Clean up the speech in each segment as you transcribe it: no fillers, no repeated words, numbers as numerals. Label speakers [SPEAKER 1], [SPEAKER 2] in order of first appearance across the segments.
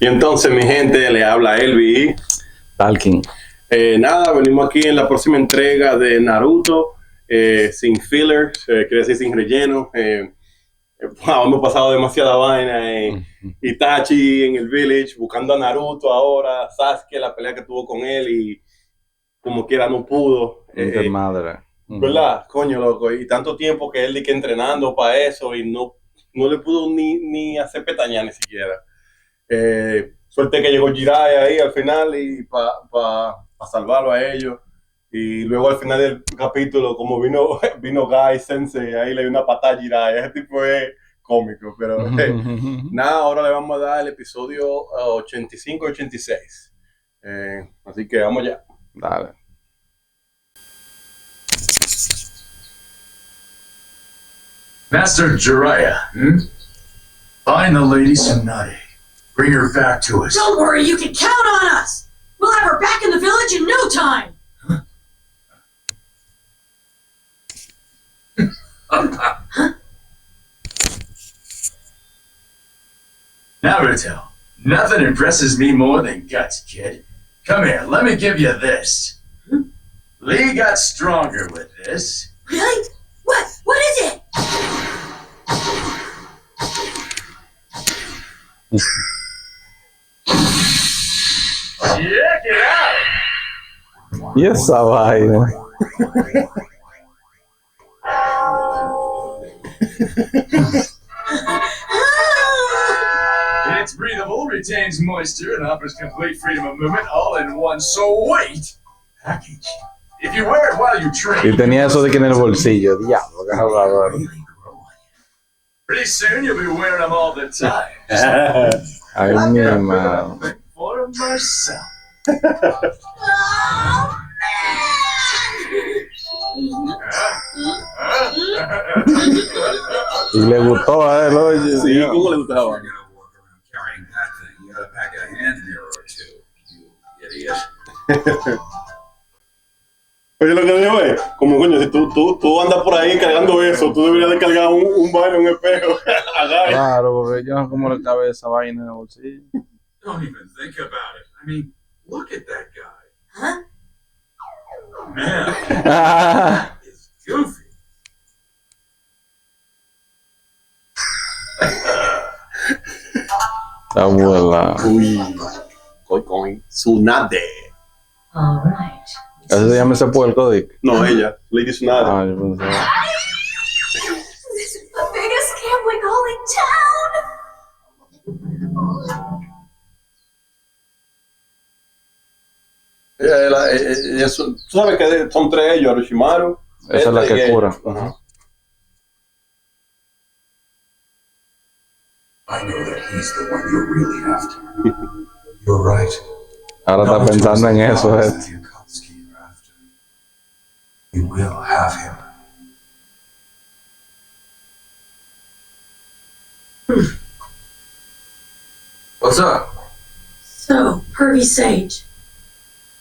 [SPEAKER 1] Y entonces, mi gente, le habla Elvi y
[SPEAKER 2] Talking.
[SPEAKER 1] Nada, venimos aquí en la próxima entrega de Naruto, sin fillers, quiere decir sin relleno. Wow, hemos pasado demasiada vaina. Itachi en el Village, buscando a Naruto ahora, Sasuke, la pelea que tuvo con él y como quiera no pudo.
[SPEAKER 2] Madre.
[SPEAKER 1] ¿Verdad? Coño, loco. Y tanto tiempo que él que entrenando para eso y no le pudo ni hacer pestañas ni siquiera. Suerte que llegó Jiraya ahí al final y para salvarlo a ellos. Y luego al final del capítulo, como vino Guy Sensei, ahí le dio una patada a Jiraya. Ese tipo es cómico, pero nada, ahora le vamos a dar el episodio 85-86. Así que vamos ya.
[SPEAKER 2] Dale.
[SPEAKER 3] Master Jiraya, find the lady Tsunade. Bring her back to us.
[SPEAKER 4] Don't worry, you can count on us. We'll have her back in the village in no time.
[SPEAKER 3] Naruto, nothing impresses me more than guts, kid. Come here, let me give you this. Lee got stronger with this.
[SPEAKER 4] Really? What is it?
[SPEAKER 3] Check it out!
[SPEAKER 2] Y esa vaina.
[SPEAKER 3] It's breathable, retains moisture, and offers complete freedom of movement all in one. So wait! Package. If you wear it while you train...
[SPEAKER 2] Y tenía eso de que en el bolsillo. Diablo, que hablador.
[SPEAKER 3] Pretty soon you'll be wearing them all the time.
[SPEAKER 2] Ay, mi hermano.
[SPEAKER 3] For myself.
[SPEAKER 4] Oh,
[SPEAKER 2] Y le gustó a él, oye.
[SPEAKER 1] Sí, ¿cómo le gustaba?
[SPEAKER 5] Carrying that thing, you gotta pack a hand mirror or two, you idiot.
[SPEAKER 1] Oye, lo que digo es, como coño, si tú andas por ahí cargando eso, tú deberías de cargar un baño, un espejo.
[SPEAKER 2] Claro, porque yo no sé cómo le cabe esa vaina en el bolsillo.
[SPEAKER 5] Don't even think about it. I mean, look at that guy.
[SPEAKER 4] huh?
[SPEAKER 5] Man, it's goofy.
[SPEAKER 2] Abuela.
[SPEAKER 1] Uy, con Tsunade.
[SPEAKER 4] All right.
[SPEAKER 2] ¿Eso se llama ese puerco, Dick?
[SPEAKER 1] No, ella, Lady Tsunade.
[SPEAKER 2] Ah, yo pensaba.
[SPEAKER 4] This is the biggest gambling hall in town.
[SPEAKER 1] Tú sabes que son tres ellos, Orochimaru.
[SPEAKER 2] Esa es la que cura.
[SPEAKER 1] Ajá.
[SPEAKER 5] I know that he's the one you're really after. You're right.
[SPEAKER 2] Ahora está pensando en eso,
[SPEAKER 5] That the Akatsuki you're after. You will have him. What's up?
[SPEAKER 4] So, Pervy Sage,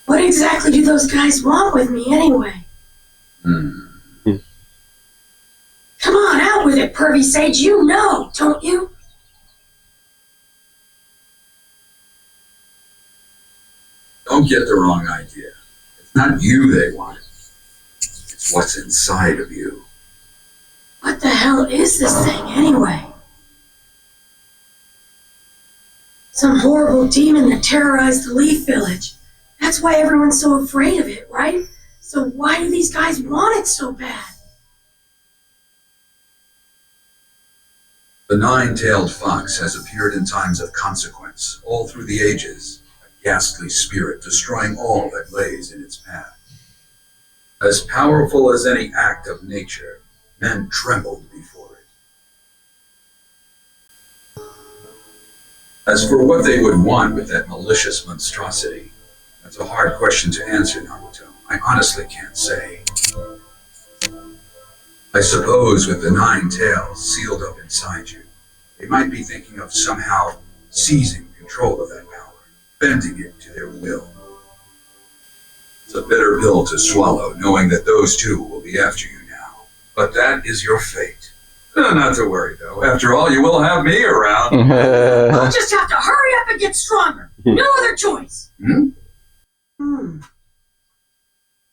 [SPEAKER 4] what exactly do those guys want with me anyway? Come on, out with it, Pervy Sage. You know, don't you?
[SPEAKER 5] Don't get the wrong idea. It's not you they want. It's what's inside of you.
[SPEAKER 4] What the hell is this thing anyway? Some horrible demon that terrorized the LeafVillage. That's why everyone's so afraid of it, right? So why do these guys want it so bad?
[SPEAKER 5] The nine-tailed fox has appeared in times of consequence, all through the ages, a ghastly spirit destroying all that lays in its path. As powerful as any act of nature, men trembled before it. As for what they would want with that malicious monstrosity, that's a hard question to answer, Naruto. I honestly can't say. I suppose with the nine tails sealed up inside you, they might be thinking of somehow seizing control of that power, bending it to their will. It's a bitter pill to swallow, knowing that those two will be after you now. But that is your fate. Not to worry, though. After all, you will have me around.
[SPEAKER 4] I'll just have to hurry up and get stronger. No other choice.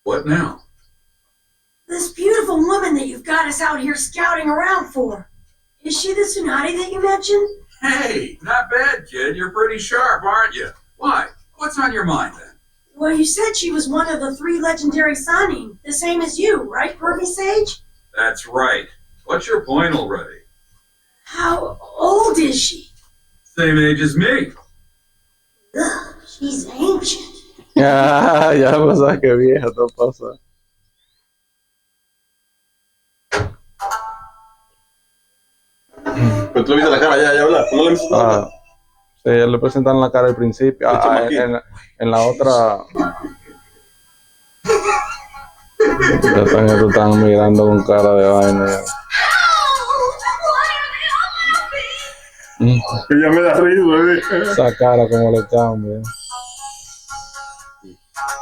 [SPEAKER 5] What now?
[SPEAKER 4] This beautiful woman that you've got us out here scouting around for. Is she the Tsunade that you mentioned?
[SPEAKER 5] Hey, not bad, kid. You're pretty sharp, aren't you? Why? What's on your mind, then?
[SPEAKER 4] Well, you said she was one of the 3 legendary Sannin, the same as you, right, Pervy Sage?
[SPEAKER 5] That's right. What's your point already?
[SPEAKER 4] How old is she?
[SPEAKER 5] Same age as me.
[SPEAKER 4] Ugh, she's ancient.
[SPEAKER 2] Ya pasa que vieja, todo pasa.
[SPEAKER 1] Pero tú le viste la cara ya habla. ¿No le viste la cara?
[SPEAKER 2] Sí, ya le presentan la cara al principio. En la otra. Están mirando con cara de vaina.
[SPEAKER 1] Ya me da risa, bebé.
[SPEAKER 2] Esa cara como le cambia.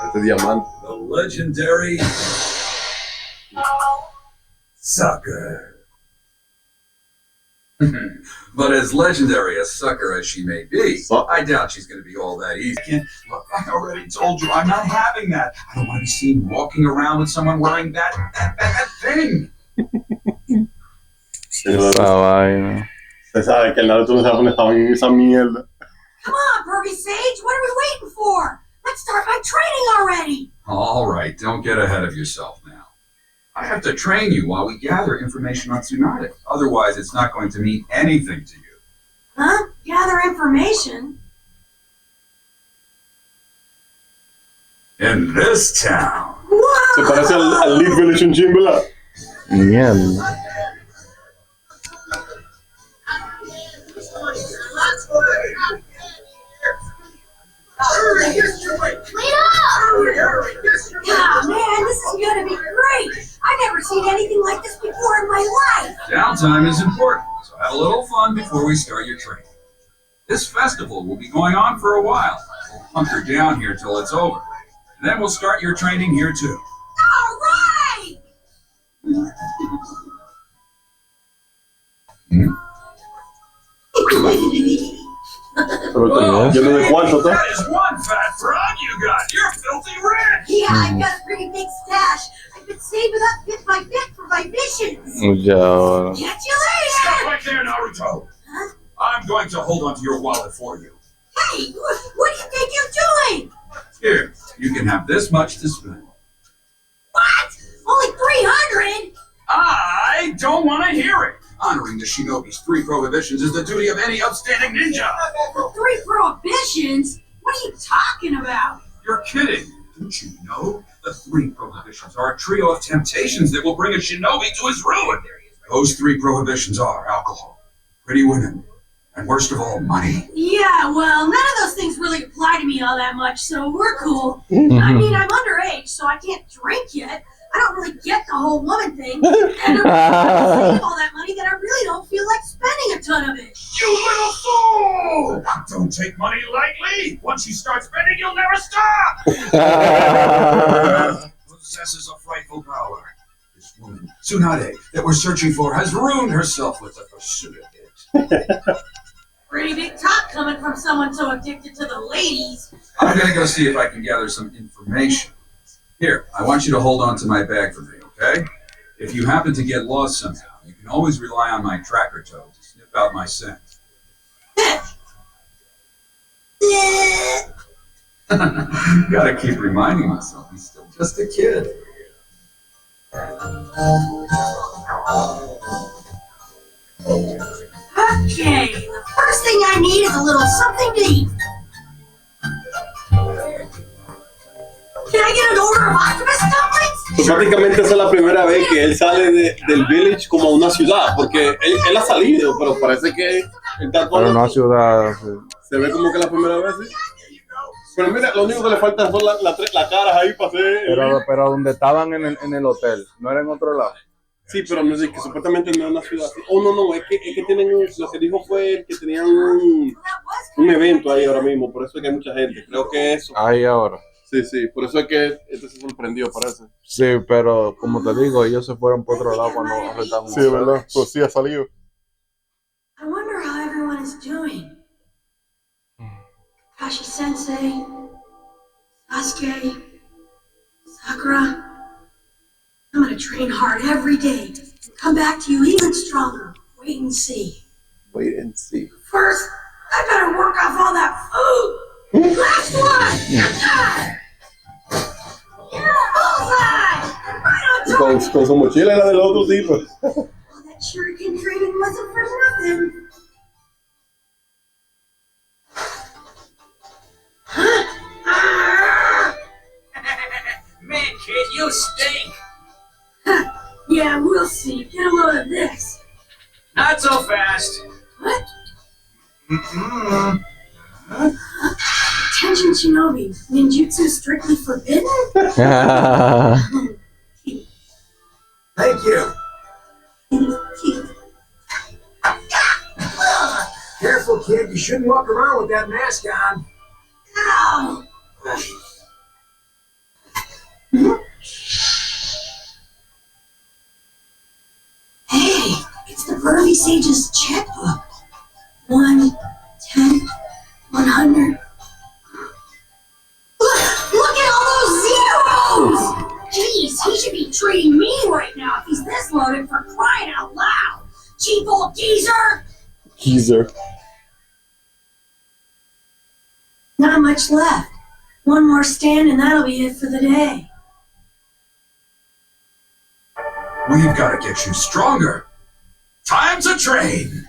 [SPEAKER 1] Este diamante.
[SPEAKER 5] The legendary sucker. But as legendary a sucker as she may be, I doubt she's going to be all that easy. Look, I already told you I'm not having that. I don't want to be seen walking around with someone wearing that thing.
[SPEAKER 2] Esa vaina.
[SPEAKER 1] Se sabe que el Naruto no se va a poner esa mierda.
[SPEAKER 4] Come on, Pervy Sage, what are we waiting for? Let's start my training already.
[SPEAKER 5] All right, don't get ahead of yourself now. I have to train you while we gather information on Tsunade. Otherwise, it's not going to mean anything to you.
[SPEAKER 4] Huh? Gather information?
[SPEAKER 5] In this town.
[SPEAKER 1] Se parece al LeafVillage en Chimbala.
[SPEAKER 2] Mierda.
[SPEAKER 4] Yeah, man, this is gonna be great. I've never seen anything like this before in my life.
[SPEAKER 5] Downtime is important, so have a little fun before we start your training. This festival will be going on for a while. We'll hunker down here till it's over. And then we'll start your training here too.
[SPEAKER 4] All right!
[SPEAKER 1] Lleno de cuarto, ¿tá?
[SPEAKER 5] That is one fat frog you got. You're filthy rich.
[SPEAKER 4] Yeah, I've got a pretty big stash. I've been saving up bit by bit for my missions.
[SPEAKER 2] Ya ahora.
[SPEAKER 4] Catch you
[SPEAKER 5] Stop
[SPEAKER 4] later!
[SPEAKER 5] right there, Naruto.
[SPEAKER 4] Huh?
[SPEAKER 5] I'm going to hold onto your wallet for you.
[SPEAKER 4] Hey, what do you think you're doing?
[SPEAKER 5] Here, you can have this much to spend.
[SPEAKER 4] What? Only 300?
[SPEAKER 5] I don't want to hear it. Honoring the shinobi's 3 prohibitions is the duty of any upstanding ninja.
[SPEAKER 4] 3 prohibitions? What are you talking about?
[SPEAKER 5] You're kidding. Don't you know? The 3 prohibitions are a trio of temptations that will bring a shinobi to his ruin. Those 3 prohibitions are alcohol, pretty women, and worst of all, money.
[SPEAKER 4] Yeah, well, none of those things really apply to me all that much, so we're cool. I mean, I'm underage, so I can't drink yet. I don't really get the whole woman thing. And I'm save all that money that I really don't feel like spending a ton of it.
[SPEAKER 5] You little fool! Don't take money lightly. Once you start spending, you'll never stop. Possesses a frightful power. This woman, Tsunade, that we're searching for, has ruined herself with the pursuit of it.
[SPEAKER 4] Pretty big talk coming from someone so addicted to the ladies.
[SPEAKER 5] I'm gonna go see if I can gather some information. Here, I want you to hold on to my bag for me, okay? If you happen to get lost somehow, you can always rely on my tracker toad to sniff out my scent. Gotta keep reminding myself he's still just a kid.
[SPEAKER 4] Okay, the first thing I need is a little something to eat. Can I get an order of octopus dumplings?
[SPEAKER 1] Pues prácticamente esa es la primera vez que él sale del village como a una ciudad, porque él ha salido, pero parece que él está
[SPEAKER 2] Pero no a ciudad. Sí.
[SPEAKER 1] se ve como que la primera vez, sí. Pero mira, lo único que le falta son las caras ahí para hacer...
[SPEAKER 2] Pero donde estaban en el hotel, no era en otro lado.
[SPEAKER 1] Sí, pero no es que supuestamente no es una ciudad así. Oh, no, es que tienen lo que dijo fue que tenían un evento ahí ahora mismo, por eso es que hay mucha gente. Creo que eso.
[SPEAKER 2] Ahí ahora.
[SPEAKER 1] Sí, sí, por eso es que este se sorprendió, parece.
[SPEAKER 2] Sí, pero como te digo, ellos se fueron por otro lado cuando retaron.
[SPEAKER 1] Sí, es verdad, pues sí ha salido.
[SPEAKER 4] I wonder how everyone is doing. Kakashi Sensei, Sasuke, Sakura. I'm gonna train hard every day and come back to you even stronger. Wait and see.
[SPEAKER 1] Wait and see.
[SPEAKER 4] First, I better work off all that food. Last one! Bullseye! Right on target!
[SPEAKER 1] Con su mochila era del otro tipo.
[SPEAKER 4] All that shuriken training wasn't for nothing.
[SPEAKER 3] Man, kid, you stink.
[SPEAKER 4] Yeah, we'll see. Get a load of this.
[SPEAKER 3] Not so fast.
[SPEAKER 4] What?
[SPEAKER 3] Mm-mm.
[SPEAKER 4] Attention, Shinobi. Ninjutsu strictly forbidden?
[SPEAKER 3] Thank you. Careful, kid. You shouldn't walk around with that mask on.
[SPEAKER 4] Ow! Hey, it's the Pervy Sage's checkbook. 1, 10, 100. Look at all those zeros! Jeez, he should be treating me right now if he's this loaded for crying out loud. Cheap old geezer!
[SPEAKER 1] Geezer.
[SPEAKER 4] Not much left. One more stand and that'll be it for the day.
[SPEAKER 5] We've got to get you stronger. Time to train.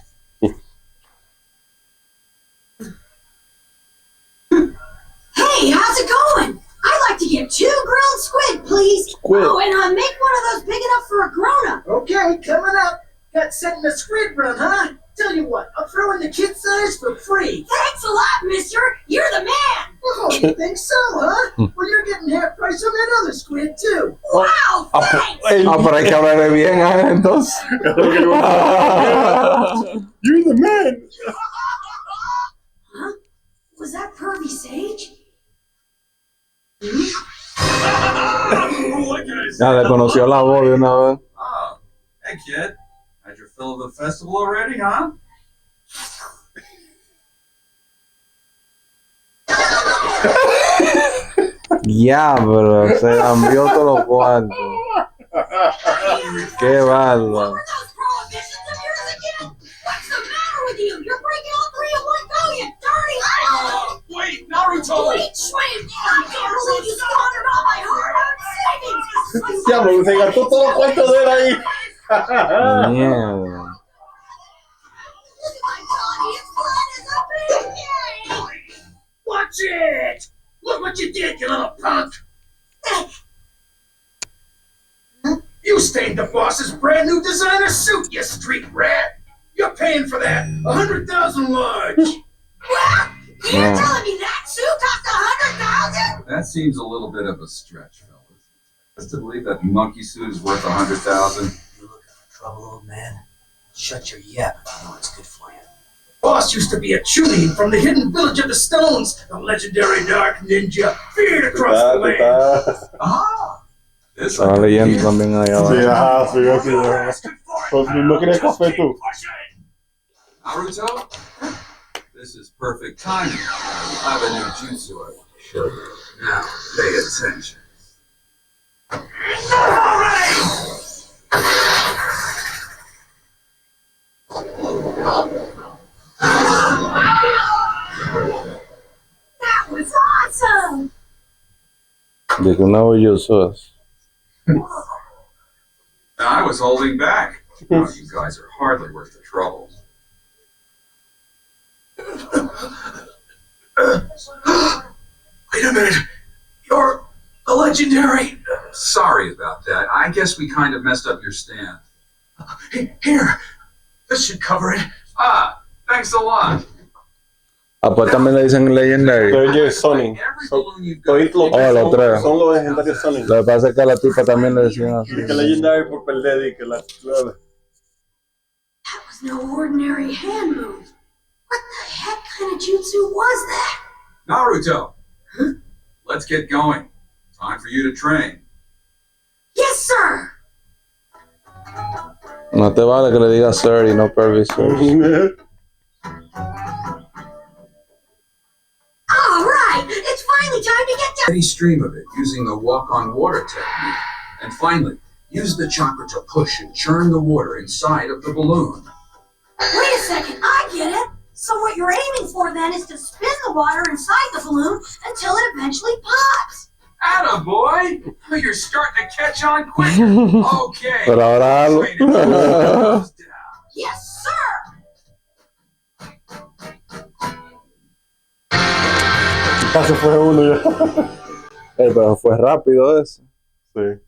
[SPEAKER 4] Hey, how's it going? I'd like to get 2 grilled squid, please.
[SPEAKER 1] Squid.
[SPEAKER 4] Oh, and make one of those big enough for a grown-up.
[SPEAKER 6] Okay, coming up. Got set in a squid run, huh? Tell you what, I'll throw in the kid size for free.
[SPEAKER 4] Thanks a lot, mister. You're the man.
[SPEAKER 6] Oh, you think so, huh? Well, you're getting half price on that other squid, too.
[SPEAKER 4] Wow, thanks.
[SPEAKER 2] Pero hay que hablarle bien a él entonces.
[SPEAKER 1] You're the man.
[SPEAKER 4] Huh? Was that Pervy Sage?
[SPEAKER 3] What can I say?
[SPEAKER 2] Ya le conoció la voz de una vez.
[SPEAKER 5] Oh, hey kid. Had your fill of the festival already, huh?
[SPEAKER 2] Diablo, se cambió todos los cuartos. Qué bárbaro.
[SPEAKER 4] What were those prohibitions of yours again? What's the matter with you? You're breaking all 3 in one go, you dirty
[SPEAKER 3] Wait, Naruto!
[SPEAKER 4] Wait, Schwinn! I can't believe you squandered all my hard-earned savings!
[SPEAKER 1] Diablo, se gastó todo el cuarto de él ahí.
[SPEAKER 2] Mierda.
[SPEAKER 4] I'm telling you, his blood is up in here!
[SPEAKER 3] Watch it! Look what you did, you little punk! You stained the boss's brand new designer suit, you street rat! You're paying for that! 100,000 large!
[SPEAKER 4] What? You're telling me that suit cost 100,000?
[SPEAKER 5] That seems a little bit of a stretch, fellas. Just to believe that monkey suit is worth 100,000.
[SPEAKER 6] You looking for trouble, old man? Shut your yap if you know it's good for you.
[SPEAKER 3] Boss used to be a Chunin from the hidden village of the Stones, a legendary dark ninja feared across the land.
[SPEAKER 5] Ah! This
[SPEAKER 2] Estaba leyendo también ahí
[SPEAKER 1] Sí,
[SPEAKER 2] abajo.
[SPEAKER 1] ajá, sí, sí. ¿No quieres café tú?
[SPEAKER 5] Naruto? This is perfect timing. I have a new jutsu I want to show you. Now, pay attention.
[SPEAKER 4] That was awesome!
[SPEAKER 2] De que una orgullosa.
[SPEAKER 5] I was holding back. Oh, you guys are hardly worth the trouble.
[SPEAKER 3] Wait a minute! You're a legendary...
[SPEAKER 5] Sorry about that. I guess we kind of messed up your stand.
[SPEAKER 3] Here! This should cover it.
[SPEAKER 5] Ah, thanks a lot.
[SPEAKER 2] Ah, pues también le dicen Legendary.
[SPEAKER 1] Legendary Sonic.
[SPEAKER 5] Every balloon you've
[SPEAKER 1] Toditos
[SPEAKER 5] got.
[SPEAKER 1] los
[SPEAKER 2] los tres.
[SPEAKER 1] son los legendarios Sonic.
[SPEAKER 2] Lo que pasa es que a la tipa también le decían así.
[SPEAKER 1] Y que Legendary por perder y que la...
[SPEAKER 4] That was no ordinary hand move. What the heck kind of jutsu was that?
[SPEAKER 5] Naruto. let's get going. Time for you to train.
[SPEAKER 4] Yes, sir!
[SPEAKER 2] No te vale que le digas sir y no pervy sir.
[SPEAKER 4] All right, it's finally time to get down.
[SPEAKER 5] Steady stream of it using the walk on water technique. And finally, use the chakra to push and churn the water inside of the balloon.
[SPEAKER 4] Wait a second, I get it. So what you're aiming for then is to spin the water inside the balloon until it eventually pops.
[SPEAKER 5] Attaboy! You're starting to catch on quick. Okay.
[SPEAKER 2] Pero ahora hazlo.
[SPEAKER 5] Train until it goes down.
[SPEAKER 4] Yes, sir!
[SPEAKER 1] Ya se fue uno ya.
[SPEAKER 2] Pero fue rápido eso.
[SPEAKER 1] Sí.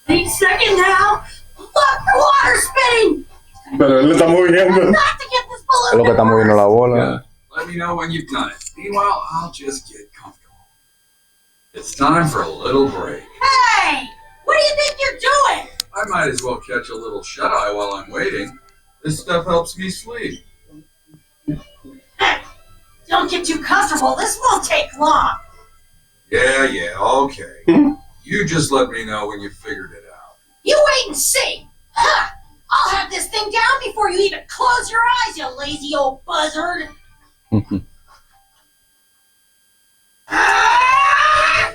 [SPEAKER 4] Wait a second now. Look, the water's spinning.
[SPEAKER 1] Pero él le está moviendo.
[SPEAKER 4] I've got to get this balloon.
[SPEAKER 2] Es lo que está moviendo la bola.
[SPEAKER 5] Let me know when you've done it. Meanwhile, I'll just get comfortable. It's time for a little break.
[SPEAKER 4] Hey! What do you think you're doing?
[SPEAKER 5] I might as well catch a little shut-eye while I'm waiting. This stuff helps me sleep.
[SPEAKER 4] Don't get too comfortable. This won't take long.
[SPEAKER 5] Yeah, okay. You just let me know when you figured it out.
[SPEAKER 4] You wait and see. Huh. I'll have this thing down before you even close your eyes, you lazy old buzzard. Ah!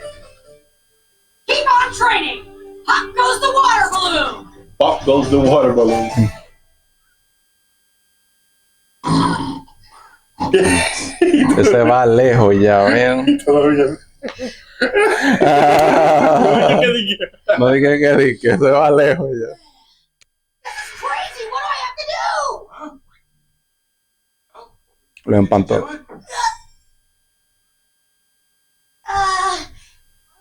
[SPEAKER 4] Keep on training. Pop goes the water balloon.
[SPEAKER 1] Pop goes the water balloon.
[SPEAKER 2] Ese va lejos ya, ven.
[SPEAKER 1] Todavía.
[SPEAKER 2] No dije que ese va lejos ya.
[SPEAKER 4] That's crazy. What do I have to do?
[SPEAKER 2] Lo empantó.
[SPEAKER 5] Do it?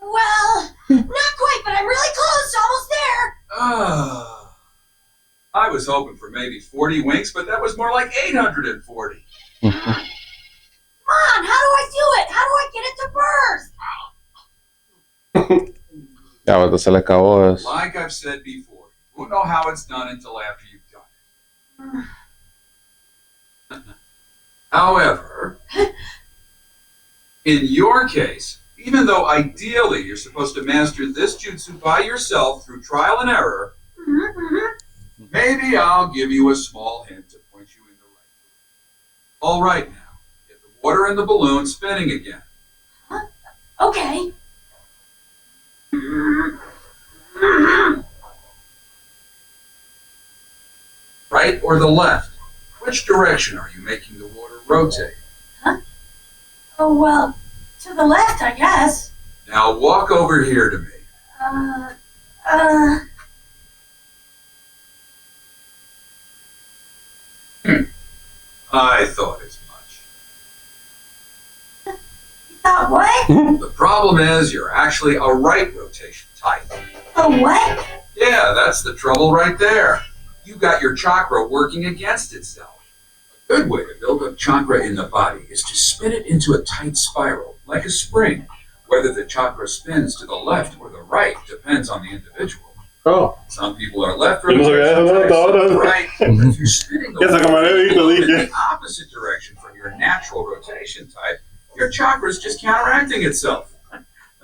[SPEAKER 4] Well, not quite, but I'm really close. Almost there.
[SPEAKER 5] I was hoping for maybe 40 winks, but that was more like 840.
[SPEAKER 4] Come on, how do I do it? How do I get it to burst?
[SPEAKER 2] Ya, ahorita se le acabó eso.
[SPEAKER 5] Like I've said before, you won't know how it's done until after you've done it. However, in your case, even though ideally you're supposed to master this jutsu by yourself through trial and error, maybe I'll give you a small hint to point you in the right direction. All right now, get the water in the balloon spinning again.
[SPEAKER 4] Okay.
[SPEAKER 5] Right or the left? Which direction are you making the water rotate?
[SPEAKER 4] Oh, well, to the left, I guess.
[SPEAKER 5] Now walk over here to me. I thought as much.
[SPEAKER 4] Thought what?
[SPEAKER 5] The problem is you're actually a right rotation type.
[SPEAKER 4] A what?
[SPEAKER 5] Yeah, that's the trouble right there. You got your chakra working against itself. A good way to build up chakra in the body is to spin it into a tight spiral, like a spring. Whether the chakra spins to the left or the right depends on the individual.
[SPEAKER 1] Oh.
[SPEAKER 5] Some people are left
[SPEAKER 1] Yo no sabía eso, no, hasta ahora.
[SPEAKER 5] right. But if you're spinning the
[SPEAKER 1] Esa que me había visto,
[SPEAKER 5] balloon in
[SPEAKER 1] dije.
[SPEAKER 5] the opposite direction from your natural rotation type, your chakra is just counteracting itself.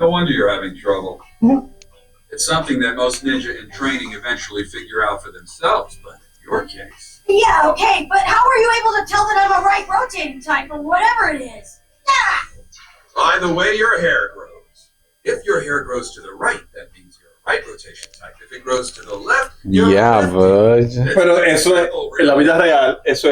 [SPEAKER 5] No wonder you're having trouble. It's something that most ninja in training eventually figure out for themselves, but in your case...
[SPEAKER 4] Yeah, okay, but how are you able to tell that I'm a right rotating type or whatever it is? Ah!
[SPEAKER 5] By the way your hair grows. If your hair grows to the right, that means you're a right rotation type. If it grows to the left, you're
[SPEAKER 2] Yeah,
[SPEAKER 5] a lefty.
[SPEAKER 2] but...
[SPEAKER 1] Pero eso es, en la vida real, eso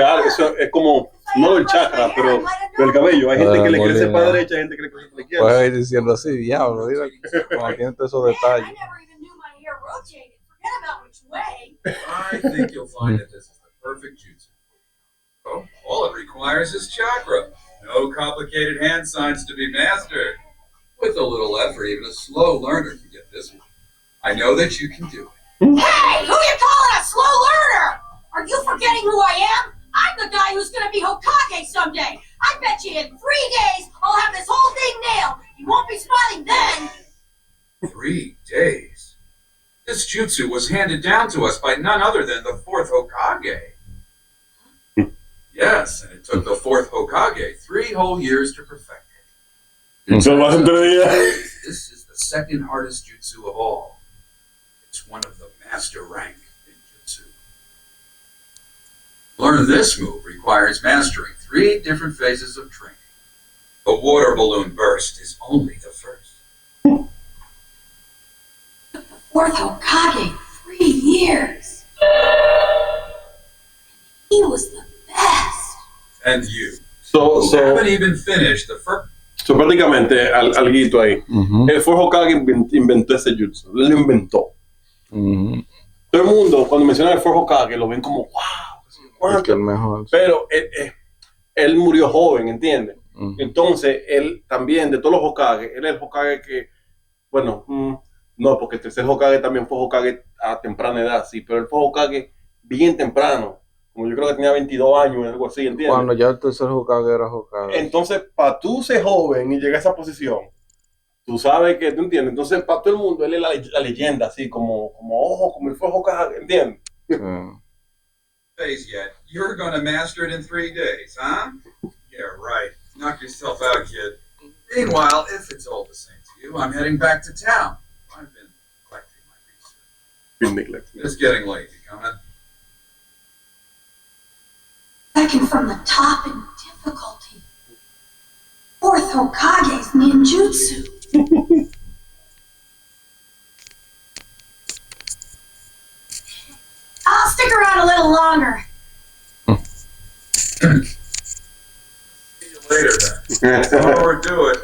[SPEAKER 1] es como, no el chakra, pero el cabello. Hay gente que le crece para la derecha, hay gente que le crece para la izquierda.
[SPEAKER 2] Puedes ir diciendo así, diablo, mira, cuando tienes todos esos
[SPEAKER 4] Man, I
[SPEAKER 2] detalles.
[SPEAKER 4] never even knew my hair rotated. Forget about which way.
[SPEAKER 5] I think you'll find that this is the perfect jutsu. So, all it requires is chakra. No complicated hand signs to be mastered. With a little effort, even a slow learner can get this one. I know that you can do it.
[SPEAKER 4] Hey, who you calling a slow learner? Are you forgetting who I am? I'm the guy who's gonna be Hokage someday. I bet you in 3 days I'll have this whole thing nailed. You won't be smiling then.
[SPEAKER 5] 3 days? This jutsu was handed down to us by none other than the 4th Hokage. Yes, and it took the fourth Hokage 3 whole years to perfect it.
[SPEAKER 1] Se lo hacen 3 días.
[SPEAKER 5] This is the second hardest jutsu of all. It's one of the master rank in jutsu. Learn this move requires mastering 3 different phases of training. The water balloon burst is only the first.
[SPEAKER 4] Fourth Hokage, 3 years. He was the best.
[SPEAKER 5] And you
[SPEAKER 1] So
[SPEAKER 5] haven't even finished the first.
[SPEAKER 1] prácticamente, alguito ahí. El Fourth Hokage inventó ese jutsu. Él lo inventó. Todo el mundo, cuando menciona el Fourth Hokage, lo ven como, wow,
[SPEAKER 2] Es que el mejor.
[SPEAKER 1] pero él murió joven, ¿entiendes? Entonces, él también, de todos los Hokage, él es el Hokage que, bueno, no, porque el tercer Hokage también fue Hokage a temprana edad, sí, pero él fue Hokage bien temprano, como yo creo que tenía 22 años, algo así, ¿entiendes?
[SPEAKER 2] Cuando ya el tercer Hokage era Hokage.
[SPEAKER 1] Entonces, para tú ser joven y llegar a esa posición, tú sabes que, ¿tú entiendes? Entonces, para todo el mundo, él es la leyenda, así, como él fue Hokage, ¿entiendes?
[SPEAKER 5] Phase yet. You're gonna master it in 3 days, huh? Yeah, right. Knock yourself out, kid. Meanwhile, if it's all the same to you, I'm heading back to town. I've been collecting my research. It's getting late. You coming?
[SPEAKER 4] Second from the top in difficulty. Fourth Hokage's ninjutsu. I'll stick around a little longer.
[SPEAKER 5] See you later, then. Don't overdo it.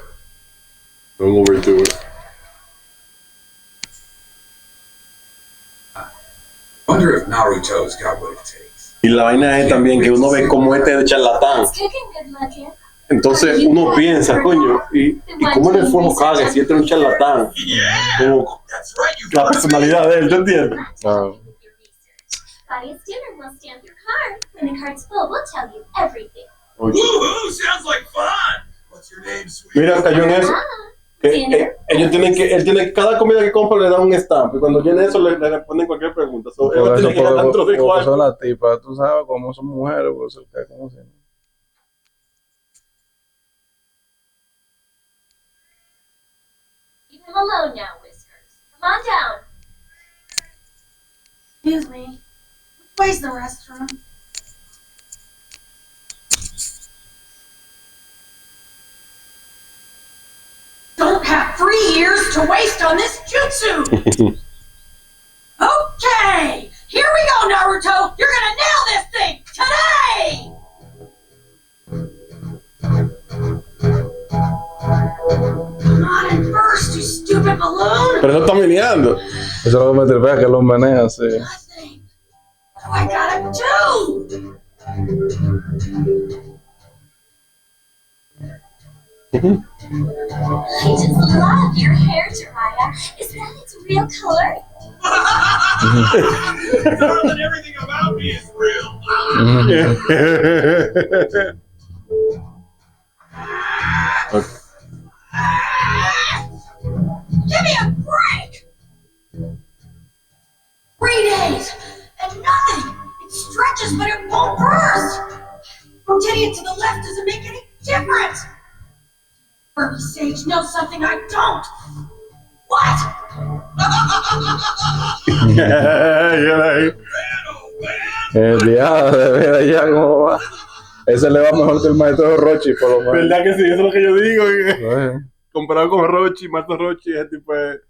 [SPEAKER 1] Don't overdo it.
[SPEAKER 5] Wonder if Naruto's got what it takes.
[SPEAKER 1] Y la vaina es también que uno ve como este de charlatán. Entonces uno piensa, coño, ¿y cómo él fue Hokage si este es un charlatán? Como la personalidad de él, ¿te entiendes?
[SPEAKER 7] Buy a student will stamp your card. When the card's full, we'll tell you everything.
[SPEAKER 3] Woohoo! Sounds like fun! What's your name, sweet?
[SPEAKER 1] Mira, cayó en eso. Ellos tienen que, cada comida que compra le dan un stamp y cuando llene eso le responden cualquier pregunta. So, ellos tienen que dar dentro de
[SPEAKER 2] porque son las tipas, tú sabes cómo son mujeres, pues cómo se.
[SPEAKER 7] Leave him alone now, Whiskers. Come on down.
[SPEAKER 4] Excuse me. Which way's the restroom? Don't have 3 years to waste on this jutsu! Okay! Here we go, Naruto! You're gonna nail this thing! Today! Come on and burst, you stupid balloon!
[SPEAKER 1] Pero eso está meneando.
[SPEAKER 2] Eso es lo que me tripea, que los menea así.
[SPEAKER 4] Nothing! What do I gotta do?
[SPEAKER 7] I just love your hair, Jiraya. Is that its real color?
[SPEAKER 3] Darling, everything about me is real.
[SPEAKER 4] Give me a break! 3 days and nothing! It stretches, but it won't burst! Rotating it to the left doesn't make any difference! Furby Sage knows something I don't! What?
[SPEAKER 2] El diablo, de verdad, ya cómo va. Ese le va mejor que el maestro Rochi, por lo menos.
[SPEAKER 1] ¿Verdad que sí? Eso es lo que yo digo. Comparado con Rochi, maestro Rochi, ese tipo de...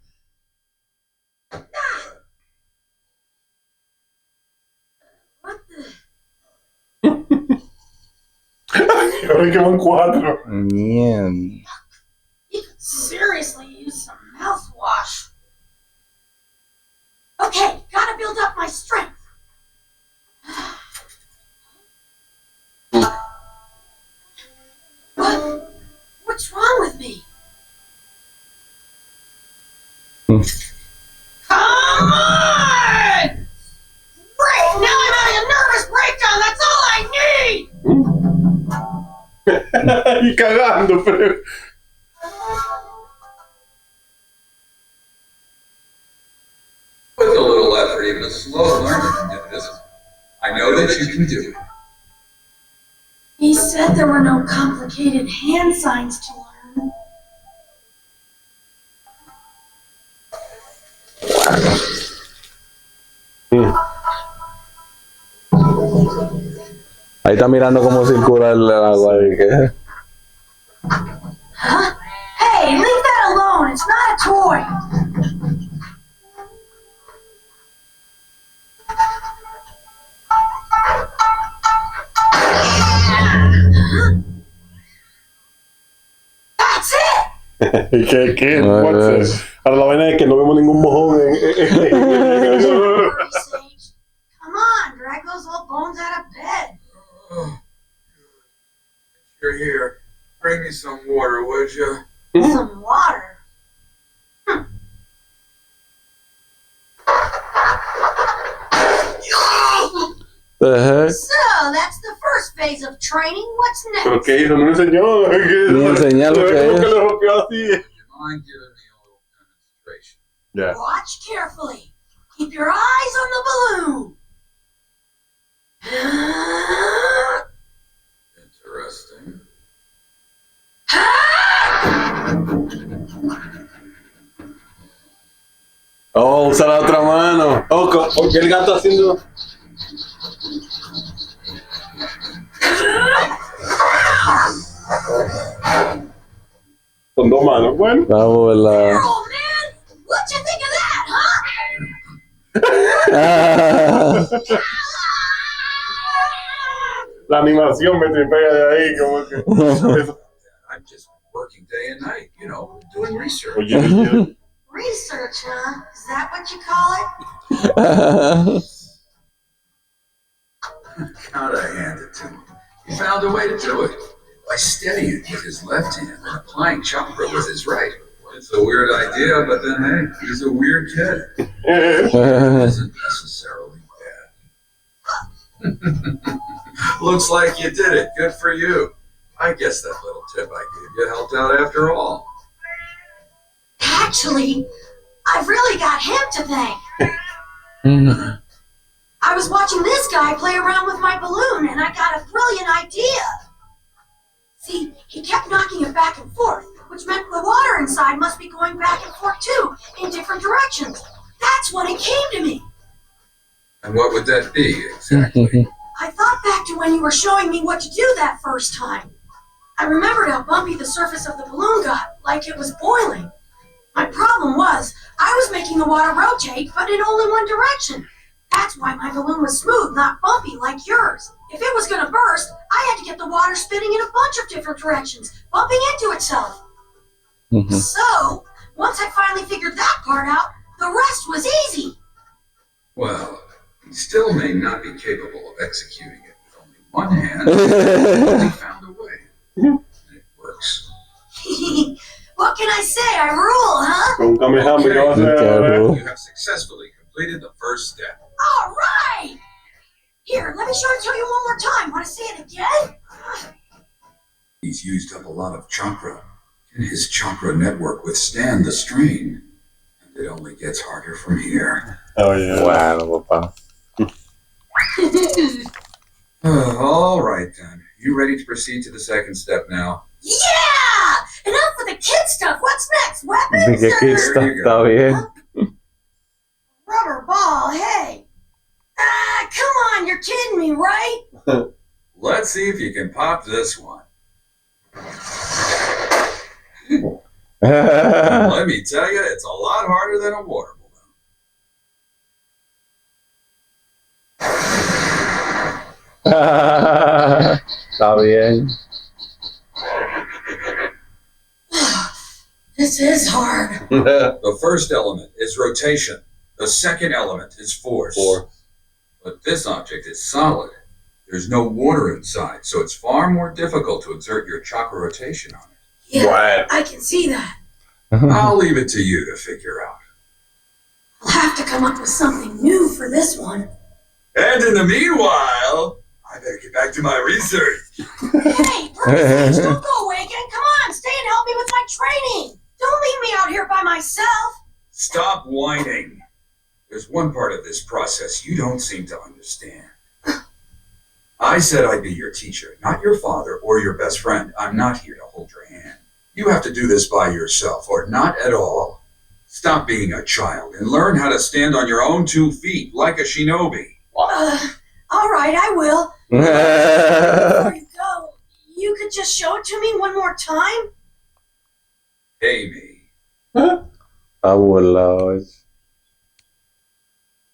[SPEAKER 4] What the?
[SPEAKER 1] Ahora que van 4.
[SPEAKER 2] Mierda.
[SPEAKER 4] You could seriously use some mouthwash. Okay, gotta build up my strength. What? What's wrong with me? Come on! Great! Now I'm having a nervous breakdown. That's all I need.
[SPEAKER 1] Y cagando, pero...
[SPEAKER 5] With a little effort, even a slow learner can do this. I know that you can do it.
[SPEAKER 4] He said there were no complicated hand signs to learn.
[SPEAKER 2] Ahí está mirando cómo circula el agua.
[SPEAKER 4] Huh? Hey, leave that alone. It's not a toy. That's it!
[SPEAKER 1] ¿Qué? Ahora la vaina es que no vemos ningún mojón
[SPEAKER 4] Come on, drag those old bones out of bed.
[SPEAKER 5] Oh, you're here. Bring me some water, would you?
[SPEAKER 4] Some water.
[SPEAKER 2] The heck?
[SPEAKER 4] So, that's the first phase of training. What's next?
[SPEAKER 1] ¿Pero qué hizo? No me enseñó.
[SPEAKER 2] Me enseñó lo que
[SPEAKER 1] ¿Cómo
[SPEAKER 2] es.
[SPEAKER 1] que lo rompió así?
[SPEAKER 5] Would you mind giving me a little demonstration?
[SPEAKER 1] Ya.
[SPEAKER 4] Watch carefully. Keep your eyes on the balloon.
[SPEAKER 5] Interesting.
[SPEAKER 1] Oh, usa la otra mano. Oh, ¿qué el gato haciendo? Con dos manos, bueno.
[SPEAKER 2] Vamos a ver
[SPEAKER 4] Oh man, what you think of that, huh?
[SPEAKER 1] La animación me tripea de ahí, como que.
[SPEAKER 5] I'm just working day and night, you know, doing research.
[SPEAKER 1] Oye,
[SPEAKER 4] Research, huh? Is that what you call it?
[SPEAKER 5] Gotta hand it to him. He found a way to do it. By steadying with his left hand and applying chakra with his right. It's a weird idea, but then hey, he's a weird kid. Isn't necessarily bad. Looks like you did it. Good for you. I guess that little tip I gave you helped out after all.
[SPEAKER 4] Actually, I've really got him to thank. I was watching this guy play around with my balloon and I got a brilliant idea. See, he kept knocking it back and forth, which meant the water inside must be going back and forth too, in different directions. That's when it came to me.
[SPEAKER 5] And what would that be, exactly?
[SPEAKER 4] I thought back to when you were showing me what to do that first time. I remembered how bumpy the surface of the balloon got, like it was boiling. My problem was, I was making the water rotate, but in only one direction. That's why my balloon was smooth, not bumpy like yours. If it was gonna burst, I had to get the water spinning in a bunch of different directions, bumping into itself. So, once I finally figured that part out, the rest was easy.
[SPEAKER 5] Well, he still may not be capable of executing it with only one hand, but he found a way. And it works.
[SPEAKER 4] What can I say? I rule, huh?
[SPEAKER 1] Con un Kamehameha, ¿qué va a hacer?
[SPEAKER 5] You have successfully completed the first step.
[SPEAKER 4] All right! Here, let me show it to you one more time. Want to see it again?
[SPEAKER 5] He's used up a lot of chakra. Can his chakra network withstand the strain? And it only gets harder from here.
[SPEAKER 1] Oh, yeah.
[SPEAKER 2] Bueno, papá.
[SPEAKER 5] All right, then. You ready to proceed to the second step now?
[SPEAKER 4] Yeah! Enough with the kid stuff. What's next? Weapons?
[SPEAKER 2] Dije que está bien.
[SPEAKER 4] Rubber ball, hey! Come on, you're kidding me, right?
[SPEAKER 5] Let's see if you can pop this one. Let me tell you, it's a lot harder than a water balloon.
[SPEAKER 2] Está bien.
[SPEAKER 4] This is hard.
[SPEAKER 5] The first element is rotation. The second element is force. But this object is solid. There's no water inside, so it's far more difficult to exert your chakra rotation on it.
[SPEAKER 4] Yeah,
[SPEAKER 1] What?
[SPEAKER 4] I can see that.
[SPEAKER 5] I'll leave it to you to figure out.
[SPEAKER 4] I'll have to come up with something new for this one.
[SPEAKER 5] And in the meanwhile, I better get back to my research.
[SPEAKER 4] Hey, please, don't go away again. Come on, stay and help me with my training. Don't leave me out here by myself.
[SPEAKER 5] Stop whining. There's one part of this process you don't seem to understand. I said I'd be your teacher, not your father or your best friend. I'm not here to hold your hand. You have to do this by yourself, or not at all. Stop being a child and learn how to stand on your own 2 feet, like a shinobi.
[SPEAKER 4] All right, I will. Before you go, you could just show it to me one more time?
[SPEAKER 5] Pay me.
[SPEAKER 2] Abuelo.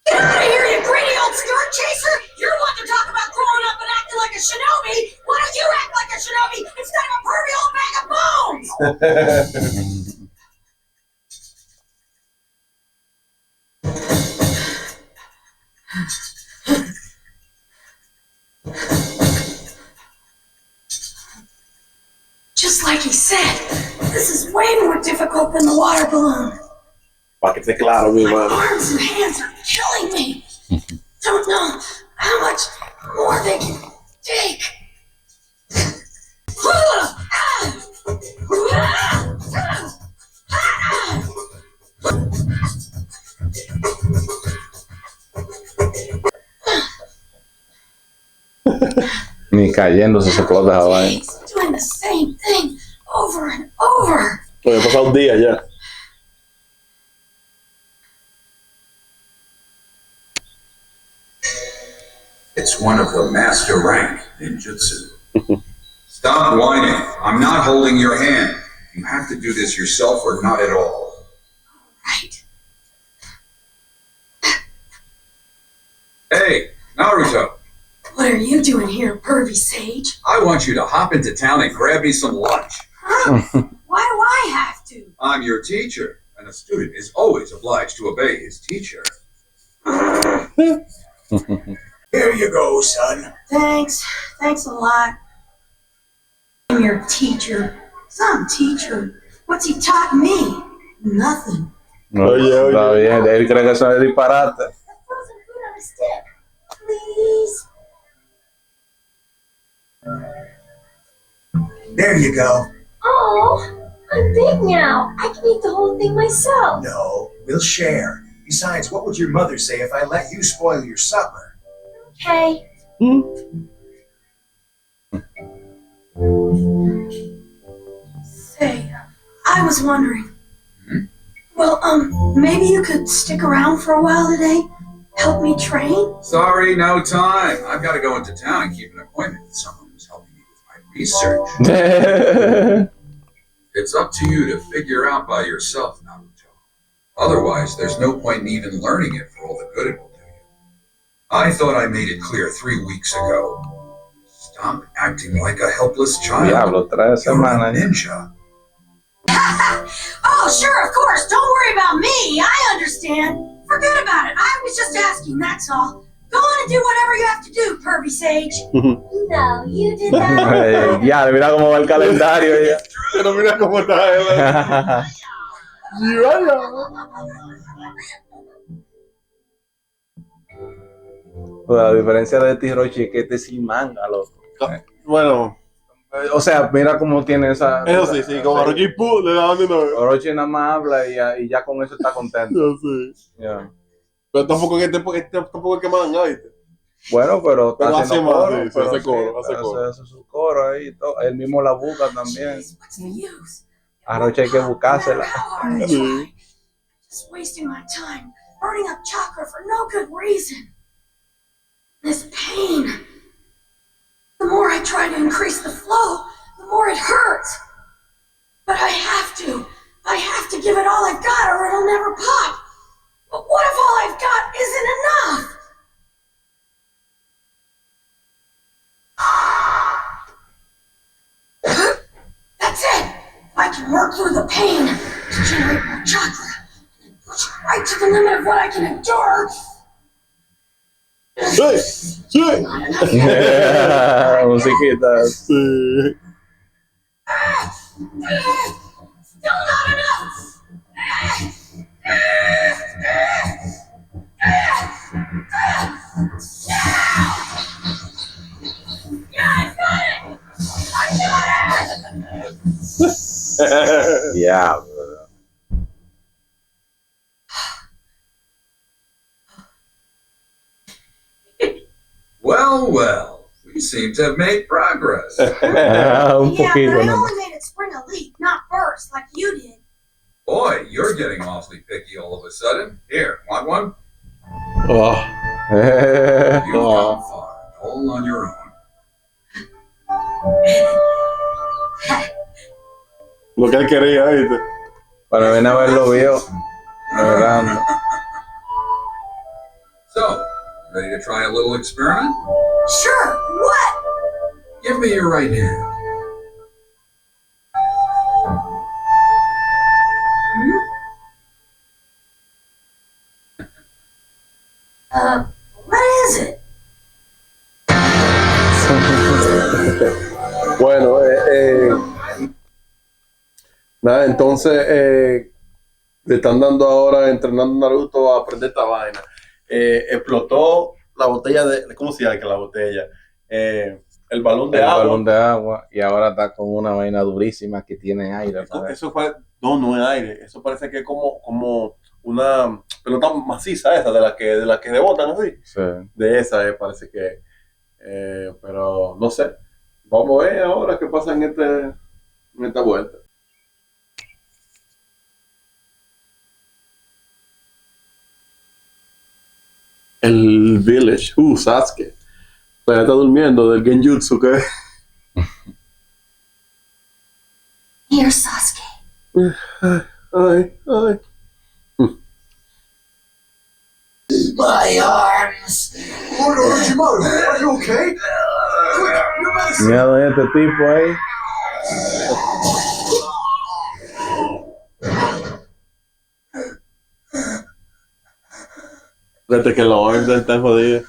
[SPEAKER 4] Get out of here, you greedy old skirt chaser! You're one to talk about growing up and acting like a shinobi! Why don't you act like a shinobi instead of a pervy old bag of bones? Just like he said, this is way more difficult than the water balloon.
[SPEAKER 1] Para que esté claro, mi
[SPEAKER 4] My
[SPEAKER 1] hermano.
[SPEAKER 4] arms and hands are killing me. Don't know how much more they can take.
[SPEAKER 2] Ni cayéndose se explota esa vaina.
[SPEAKER 4] He's doing the same thing over and over.
[SPEAKER 1] Oye, pasado un día ya.
[SPEAKER 5] It's one of the master rank ninjutsu. Stop whining. I'm not holding your hand. You have to do this yourself or not at all.
[SPEAKER 4] Right.
[SPEAKER 5] Hey, Naruto.
[SPEAKER 4] What are you doing here, pervy sage?
[SPEAKER 5] I want you to hop into town and grab me some lunch.
[SPEAKER 4] Huh? Why do I have to?
[SPEAKER 5] I'm your teacher, and a student is always obliged to obey his teacher. Here you go, son.
[SPEAKER 4] Thanks a lot. I'm your teacher. Some teacher. What's he taught me? Nothing.
[SPEAKER 2] No,
[SPEAKER 1] Oye.
[SPEAKER 2] está bien, él cree que eso es disparate.
[SPEAKER 7] Frozen food on a stick. Please.
[SPEAKER 6] There you go.
[SPEAKER 7] Oh, I'm big now. I can eat the whole thing myself.
[SPEAKER 6] No, we'll share. Besides, what would your mother say if I let you spoil your supper?
[SPEAKER 7] Okay.
[SPEAKER 4] Say, I was wondering. Well, maybe you could stick around for a while today? Help me train?
[SPEAKER 5] Sorry, no time. I've got to go into town and keep an appointment with someone who's helping me with my research. It's up to you to figure out by yourself, Naruto. Otherwise, there's no point in even learning it for all the good it will do you. I thought I made it clear 3 weeks ago. Stop acting like a helpless child.
[SPEAKER 2] Diablo, 3
[SPEAKER 5] You're a
[SPEAKER 2] semanas.
[SPEAKER 5] ninja.
[SPEAKER 4] Oh, sure, of course. Don't worry about me. I understand. Forget about it. I was just asking, that's all. Go on and do whatever you have to do, pervy sage.
[SPEAKER 7] No, you did that.
[SPEAKER 2] Ya, mira cómo va el calendario ya.
[SPEAKER 1] Pero mira cómo está él. Jiraya.
[SPEAKER 2] La diferencia de ti, Rochi, es que este sí manga, loco.
[SPEAKER 1] Bueno,
[SPEAKER 2] O sea, mira cómo tiene esa...
[SPEAKER 1] eso sí, sí, como Rocky Poo le daban de una vez.
[SPEAKER 2] Orochi nada más habla y ya con eso está contento.
[SPEAKER 1] Yo sí.
[SPEAKER 2] Yeah.
[SPEAKER 1] Pero tampoco es que tampoco es que manga, ¿viste?
[SPEAKER 2] Bueno, pero está
[SPEAKER 1] Pero hace
[SPEAKER 2] haciendo
[SPEAKER 1] más,
[SPEAKER 2] coro.
[SPEAKER 1] sí, sí,
[SPEAKER 2] Pero
[SPEAKER 1] hace coro, hace coro.
[SPEAKER 2] hace su coro ahí y todo. Él mismo la busca también.
[SPEAKER 4] Jeez, what's the use?
[SPEAKER 2] A Rochi hay que buscársela.
[SPEAKER 4] No matter how hard I try. Just wasting my time, burning up chakra for no good reason. This pain. The more I try to increase the flow, the more it hurts. But I have to. I have to give it all I've got or it'll never pop. But what if all I've got isn't enough? That's it. If I can work through the pain to generate more chakra and then push it right to the limit of what I can endure.
[SPEAKER 1] Sí, sí.
[SPEAKER 4] Not enough yet.
[SPEAKER 2] Musiquita.
[SPEAKER 1] Sí.
[SPEAKER 4] Still not enough.
[SPEAKER 2] Yeah.
[SPEAKER 5] Well, well. You seem to have made progress.
[SPEAKER 2] Un
[SPEAKER 4] Yeah, but
[SPEAKER 2] poquito,
[SPEAKER 4] I
[SPEAKER 2] ¿no?
[SPEAKER 4] only made it spring a leak, not burst, like you did.
[SPEAKER 5] Boy, you're getting awfully picky all of a sudden. Here, want one?
[SPEAKER 1] Oh,
[SPEAKER 5] You've gone far, all on your own.
[SPEAKER 1] lo que él quería, ¿viste?
[SPEAKER 2] Para venir a ver los videos. ¿Verdad?
[SPEAKER 5] So, ready to try a little experiment?
[SPEAKER 4] Sure, what?
[SPEAKER 5] Give me your right hand.
[SPEAKER 4] What is it?
[SPEAKER 1] Bueno, nada, entonces le están dando ahora, entrenando a Naruto a aprender esta vaina. Explotó la botella de, ¿cómo se llama que la botella? El balón de
[SPEAKER 2] El
[SPEAKER 1] agua.
[SPEAKER 2] balón de agua. Y ahora está con una vaina durísima que tiene aire.
[SPEAKER 1] Eso fue, no es aire, eso parece que es como una pelota maciza esa, de la que rebotan así.
[SPEAKER 2] Sí.
[SPEAKER 1] De esa parece que, pero no sé. Vamos a ver ahora qué pasa en esta vuelta. El Village, Sasuke. Todavía está durmiendo del genjutsu que
[SPEAKER 4] Here, Sasuke.
[SPEAKER 1] ay.
[SPEAKER 6] My arms. Lord Orochimaru, are you okay? Quick, your medicine.
[SPEAKER 2] Miedo de este tipo ahí.
[SPEAKER 1] Fíjate que los arms están jodidos.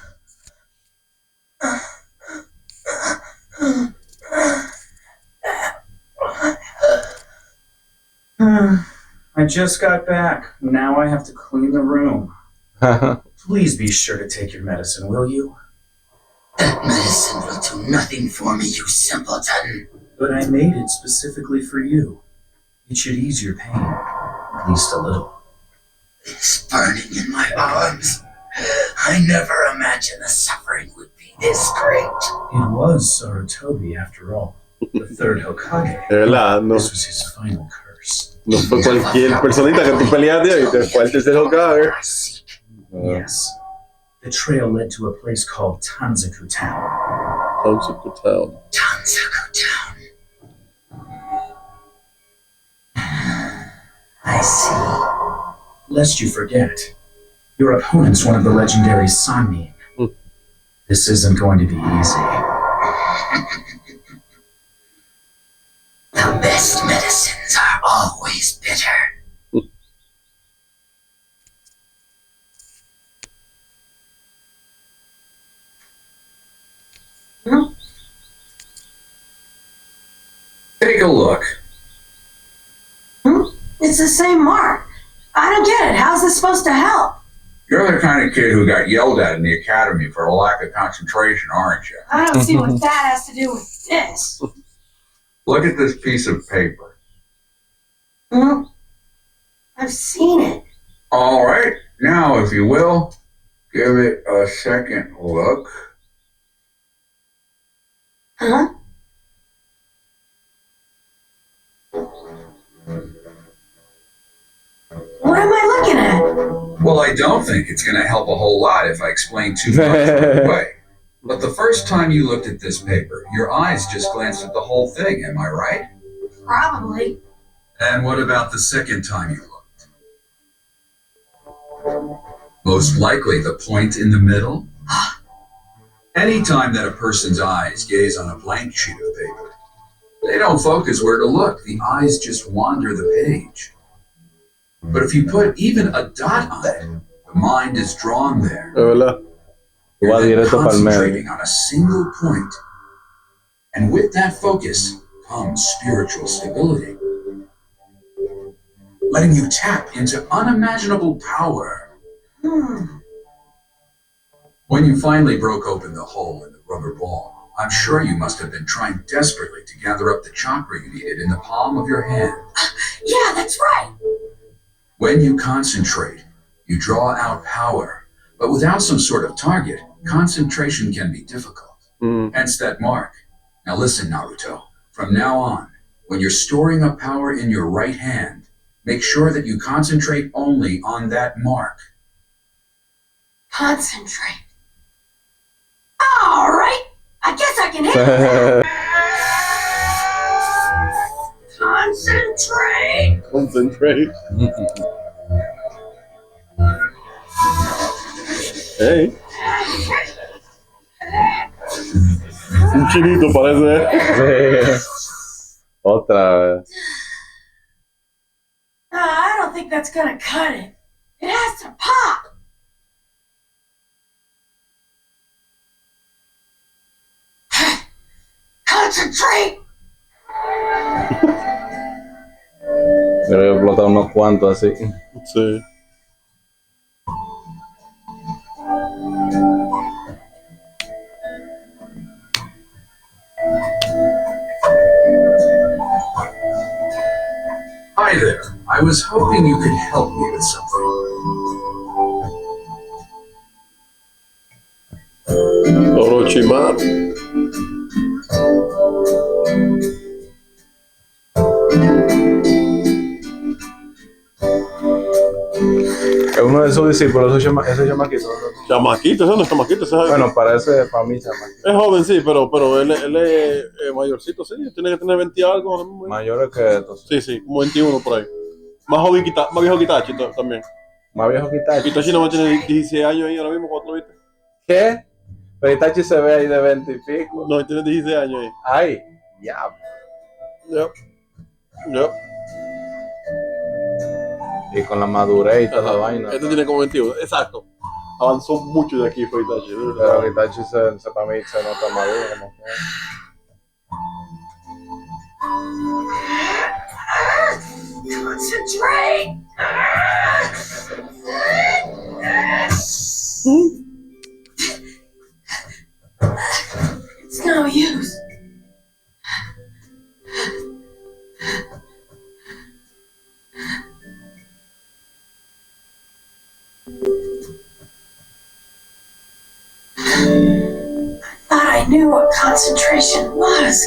[SPEAKER 8] I just got back. Now I have to clean the room. Please be sure to take your medicine, will you?
[SPEAKER 6] That medicine will do nothing for me, you simpleton.
[SPEAKER 8] But I made it specifically for you. It should ease your pain, at least a little.
[SPEAKER 6] It's burning in my arms. I never imagined the suffering would be this great.
[SPEAKER 8] It was Sarutobi, after all, the third Hokage.
[SPEAKER 1] De verdad, no,
[SPEAKER 8] This was his final curse.
[SPEAKER 1] no fue cualquier personita que tú peleaste y te fue el tercer Hokage.
[SPEAKER 8] Yes. The trail led to a place called Tanzaku Town.
[SPEAKER 1] Tanzaku Town.
[SPEAKER 6] Tanzaku Town. I see.
[SPEAKER 8] Lest you forget, your opponent's one of the legendary Sannin. This isn't going to be easy.
[SPEAKER 6] The best medicines are always bitter.
[SPEAKER 5] Take a look.
[SPEAKER 4] It's the same mark. I don't get it. How's this supposed to help?
[SPEAKER 5] You're the kind of kid who got yelled at in the academy for a lack of concentration, aren't you?
[SPEAKER 4] I don't see what that has to do with this.
[SPEAKER 5] Look at this piece of paper.
[SPEAKER 4] I've seen it.
[SPEAKER 5] All right, now, if you will, give it a second look.
[SPEAKER 4] Huh? What am I looking at?
[SPEAKER 5] Well, I don't think it's going to help a whole lot if I explain too much right away. But the first time you looked at this paper, your eyes just glanced at the whole thing, am I right?
[SPEAKER 4] Probably.
[SPEAKER 5] And what about the second time you looked? Most likely the point in the middle? Anytime that a person's eyes gaze on a blank sheet of paper, they don't focus where to look. The eyes just wander the page. But if you put even a dot on it, the mind is drawn there.
[SPEAKER 1] De verdad.
[SPEAKER 5] You're
[SPEAKER 2] Va
[SPEAKER 5] then
[SPEAKER 2] directo pa'l medio.
[SPEAKER 5] concentrating on a single point. And with that focus comes spiritual stability, letting you tap into unimaginable power. When you finally broke open the hole in the rubber ball, I'm sure you must have been trying desperately to gather up the chakra you needed in the palm of your hand.
[SPEAKER 4] Yeah, that's right.
[SPEAKER 5] When you concentrate, you draw out power, but without some sort of target, concentration can be difficult. Hence that mark. Now listen, Naruto. From now on, when you're storing up power in your right hand, make sure that you concentrate only on that mark.
[SPEAKER 4] Concentrate. All right. I guess I can handle that. Concentrate.
[SPEAKER 1] Concentrate. Hey. Un chinito parece.
[SPEAKER 2] Sí. Otra vez.
[SPEAKER 4] I don't think that's gonna cut it. It has to pop. Concentrate.
[SPEAKER 2] Pero he explotado unos cuantos así.
[SPEAKER 1] Sí.
[SPEAKER 5] Hi there. I was hoping you could help me with something.
[SPEAKER 1] Orochimaru.
[SPEAKER 2] Es uno de sus discípulos, ese chamaquito.
[SPEAKER 1] Chamaquito, ese no es chamaquito, ese es
[SPEAKER 2] Bueno, parece para mí chamaquito.
[SPEAKER 1] es joven, sí, pero él es mayorcito, sí, tiene que tener 20 y algo. ¿No?
[SPEAKER 2] Mayores que estos.
[SPEAKER 1] Sí, sí, como 21 por ahí. Más joven, más viejo que Itachi también.
[SPEAKER 2] Más viejo que Itachi.
[SPEAKER 1] Itachi no tiene 16 años ahí ahora mismo, ¿cuánto lo viste?
[SPEAKER 2] ¿Qué? Pero Itachi se ve ahí de 20 y pico.
[SPEAKER 1] No, tiene 16 años ahí.
[SPEAKER 2] Ay, ya.
[SPEAKER 1] Yep. Yep.
[SPEAKER 2] Y con la madurez y toda la vaina.
[SPEAKER 1] Este tiene como 21, exacto. Avanzó mucho de aquí, fue Itachi.
[SPEAKER 2] Pero Itachi se para mí se nota maduro. Como que...
[SPEAKER 4] Concentrate. It's no use. I thought I knew what concentration was.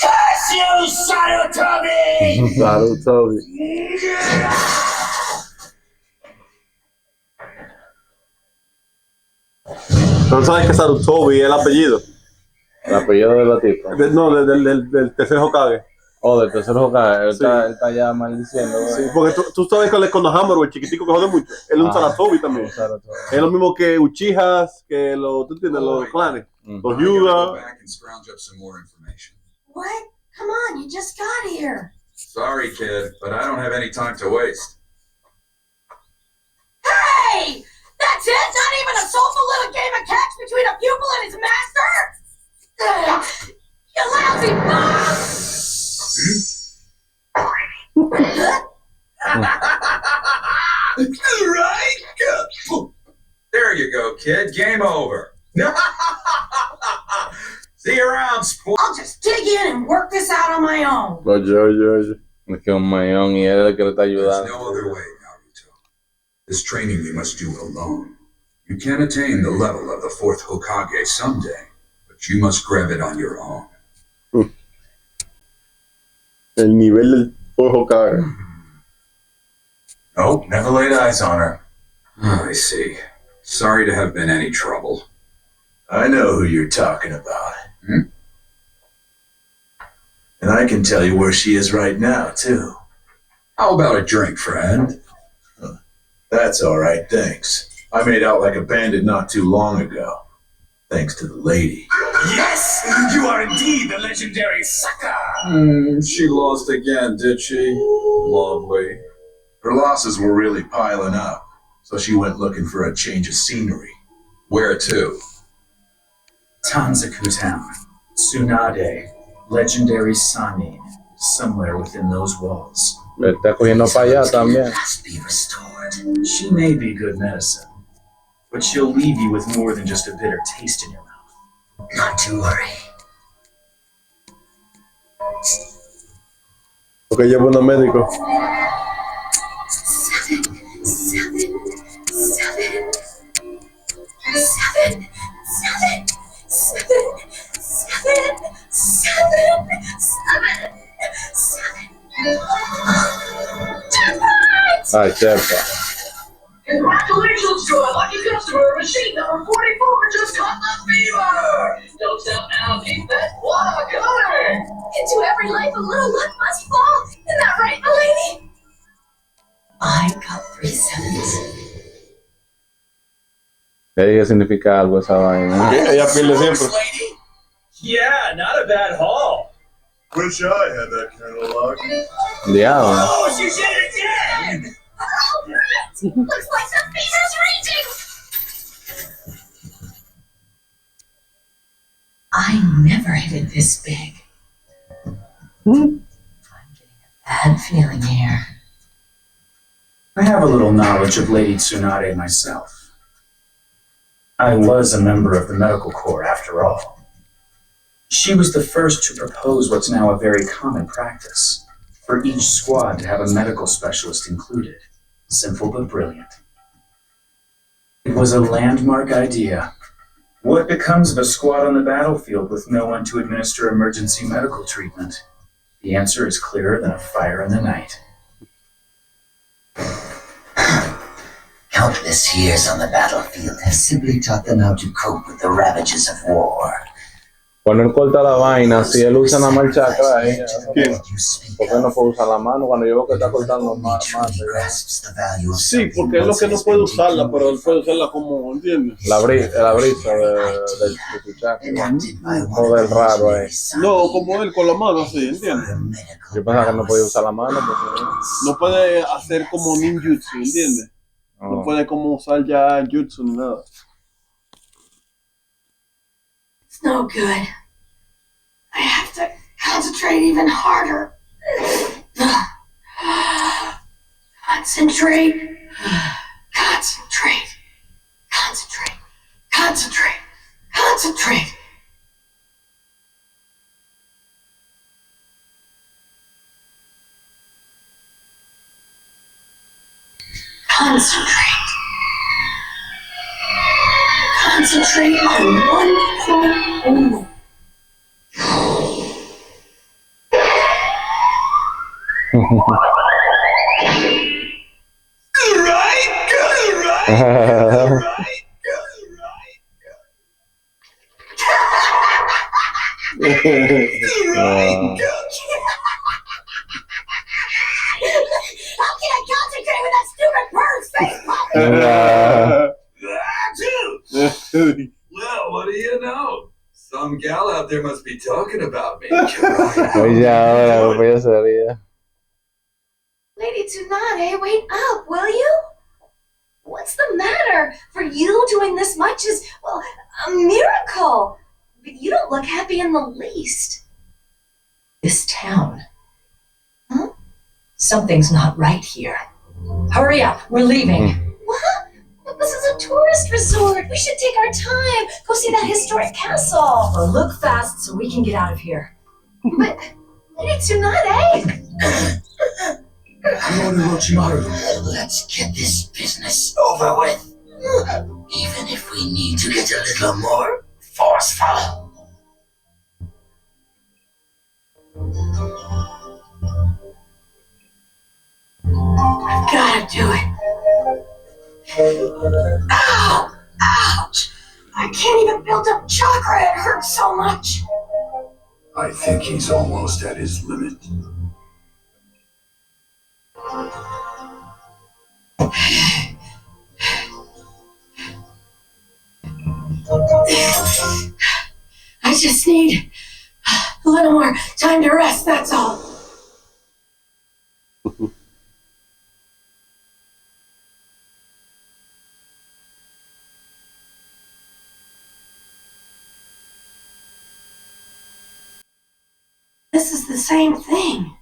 [SPEAKER 4] Curse you, Sarutobi!
[SPEAKER 1] Naruto. ¿No sabes que Sarutobi es el apellido?
[SPEAKER 2] El apellido de la tipa.
[SPEAKER 1] No, del tercer Hokage.
[SPEAKER 2] Oh, del tercer Hokage. Él
[SPEAKER 1] Sí.
[SPEAKER 2] está ya maldiciendo.
[SPEAKER 1] Sí, porque tú sabes que él es con Konohamaru, el chiquitico que jode mucho. Él es un Sarutobi también. Es lo mismo que Uchihas, que ¿tú entiendes? Los clanes. Los
[SPEAKER 5] I gotta go
[SPEAKER 1] Hyuga.
[SPEAKER 5] back and scrounge up some more information.
[SPEAKER 4] What? Come on, you just got here.
[SPEAKER 5] Sorry, kid, but I don't have any time to waste.
[SPEAKER 4] Hey! That's it? Not even a soulful little game of catch between a pupil and his master? Ugh, you lousy
[SPEAKER 5] Right? There you go, kid. Game over. See you around, sport.
[SPEAKER 4] I'll just dig in and work this out on my own.
[SPEAKER 1] Oye.
[SPEAKER 2] Es que un mayón y él es el que le está
[SPEAKER 5] There's
[SPEAKER 2] ayudando.
[SPEAKER 5] no other way, Naruto. This training you must do alone. You can attain the level of the fourth Hokage someday, but you must grab it on your own.
[SPEAKER 1] El nivel del Hokage.
[SPEAKER 3] Nope, never laid eyes on her.
[SPEAKER 5] Oh, I see. Sorry to have been any trouble.
[SPEAKER 3] I know who you're talking about.
[SPEAKER 5] Hmm?
[SPEAKER 3] And I can tell you where she is right now, too.
[SPEAKER 5] How about a drink, friend?
[SPEAKER 3] That's all right, thanks. I made out like a bandit not too long ago. Thanks to the lady.
[SPEAKER 6] Yes, you are indeed the legendary sucker.
[SPEAKER 5] She lost again, did she? Lovely.
[SPEAKER 3] Her losses were really piling up, so she went looking for a change of scenery.
[SPEAKER 5] Where to?
[SPEAKER 8] Tanzaku Town, Tsunade, legendary Sanin, somewhere within those walls.
[SPEAKER 2] Le está cogiendo para allá también.
[SPEAKER 6] Must be restored.
[SPEAKER 8] She may be good medicine, but she'll leave you with more than just a bitter taste in your mouth.
[SPEAKER 6] Not to worry.
[SPEAKER 1] Porque llevo un médico.
[SPEAKER 4] 7, 7, 7, 7, 7, 7.
[SPEAKER 2] Ay, chepa.
[SPEAKER 9] Congratulations to our lucky customer, machine number 44 just caught the fever! Don't stop now, keep that water coming!
[SPEAKER 7] Into every life a little luck must fall. Isn't that right, milady?
[SPEAKER 4] I got 3 sevens.
[SPEAKER 2] ¿Qué significa algo esa vaina?
[SPEAKER 1] Ella pierde siempre.
[SPEAKER 8] Yeah, not a bad haul.
[SPEAKER 3] Wish I had that kind of luck.
[SPEAKER 2] Diablo.
[SPEAKER 9] Oh, she did it again!
[SPEAKER 7] Looks like the fever's raging.
[SPEAKER 4] I never hit it this big. I'm getting a bad feeling here.
[SPEAKER 8] I have a little knowledge of Lady Tsunade myself. I was a member of the medical corps after all. She was the first to propose what's now a very common practice, for each squad to have a medical specialist included. Simple but brilliant. It was a landmark idea. What becomes of a squad on the battlefield with no one to administer emergency medical treatment? The answer is clearer than a fire in the night.
[SPEAKER 6] Countless years on the battlefield have simply taught them how to cope with the ravages of war.
[SPEAKER 2] Cuando él corta la vaina, si él usa la marcha acá, ¿por qué no puede usar la mano cuando yo veo que está cortando más?
[SPEAKER 1] Sí, porque es lo que no puede usarla, pero él puede usarla como, ¿entiendes?
[SPEAKER 2] La brisa del chuchaco, o del raro ahí.
[SPEAKER 1] No, como él con la mano así, ¿entiendes?
[SPEAKER 2] Yo pensaba que no podía usar la mano porque...
[SPEAKER 1] No puede hacer como ninjutsu, ¿entiendes? No puede como usar ya jutsu ni nada.
[SPEAKER 4] It's no good. I have to concentrate even harder. Concentrate. Concentrate. Concentrate. Concentrate. Concentrate. Concentrate. Concentrate on one point only. How can I concentrate with that stupid bird's face popping?
[SPEAKER 5] Well, what do you know? Some gal out there must be talking about me.
[SPEAKER 2] Oye, ahora voy a salir.
[SPEAKER 7] Lady Tsunade, wake up, will you? What's the matter? For you doing this much is, well, a miracle. But you don't look happy in the least.
[SPEAKER 4] This town. Huh? Something's not right here. Hurry up, we're leaving.
[SPEAKER 7] What? This is a tourist resort. We should take our time. Go see that historic castle.
[SPEAKER 4] Well, look fast so we can get out of here.
[SPEAKER 7] But, Lady Tsunade.
[SPEAKER 6] Let's get this business over with. Even if we need to get a little more forceful.
[SPEAKER 4] I've gotta do it. Ow! Ouch! I can't even build up chakra, it hurts so much.
[SPEAKER 5] I think he's almost at his limit.
[SPEAKER 4] I just need a little more time to rest, that's all. This is the same thing.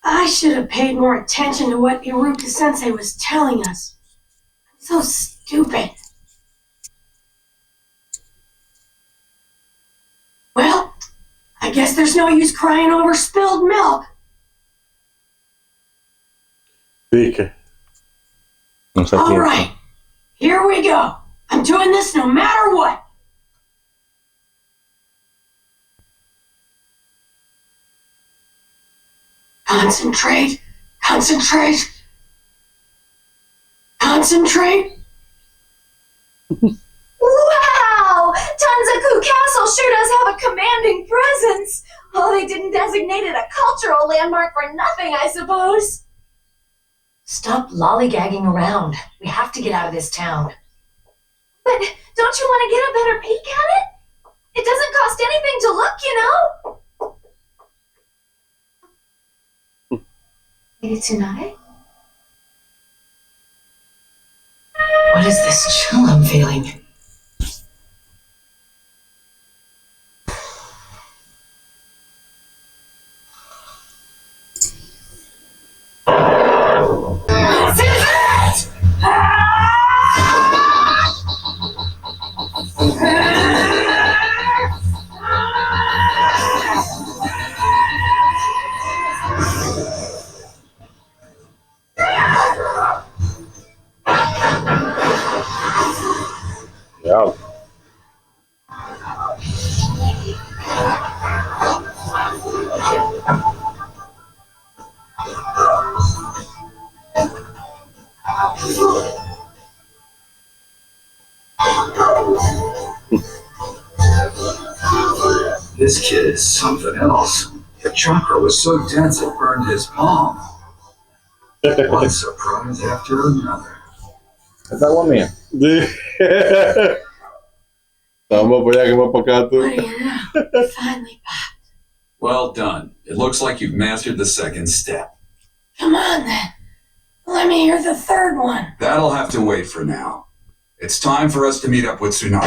[SPEAKER 4] I should have paid more attention to what Iruka Sensei was telling us. I'm So stupid. Well, I guess there's no use crying over spilled milk.
[SPEAKER 1] Dije.
[SPEAKER 2] No sé
[SPEAKER 4] All
[SPEAKER 2] quién.
[SPEAKER 4] right, here we go. I'm doing this no matter what. Concentrate, concentrate, concentrate.
[SPEAKER 7] Wow! Tanzaku Castle sure does have a commanding presence. Oh, they didn't designate it a cultural landmark for nothing, I suppose.
[SPEAKER 10] Stop lollygagging around. We have to get out of this town.
[SPEAKER 7] But don't you want to get a better peek at it? It doesn't cost anything to look, you know. Lady Tsunade?
[SPEAKER 10] What is this chill I'm feeling?
[SPEAKER 2] Yeah.
[SPEAKER 5] This kid is something else. The chakra was so dense it burned his palm. One surprise after another.
[SPEAKER 2] ¿Esta agua mía?
[SPEAKER 1] Vamos por allá que va para acá tú.
[SPEAKER 4] What do you know? Finally popped.
[SPEAKER 5] Well done. It looks like you've mastered the second step.
[SPEAKER 4] Come on then. Let me hear the third one.
[SPEAKER 5] That'll have to wait for now. It's time for us to meet up with Tsunade.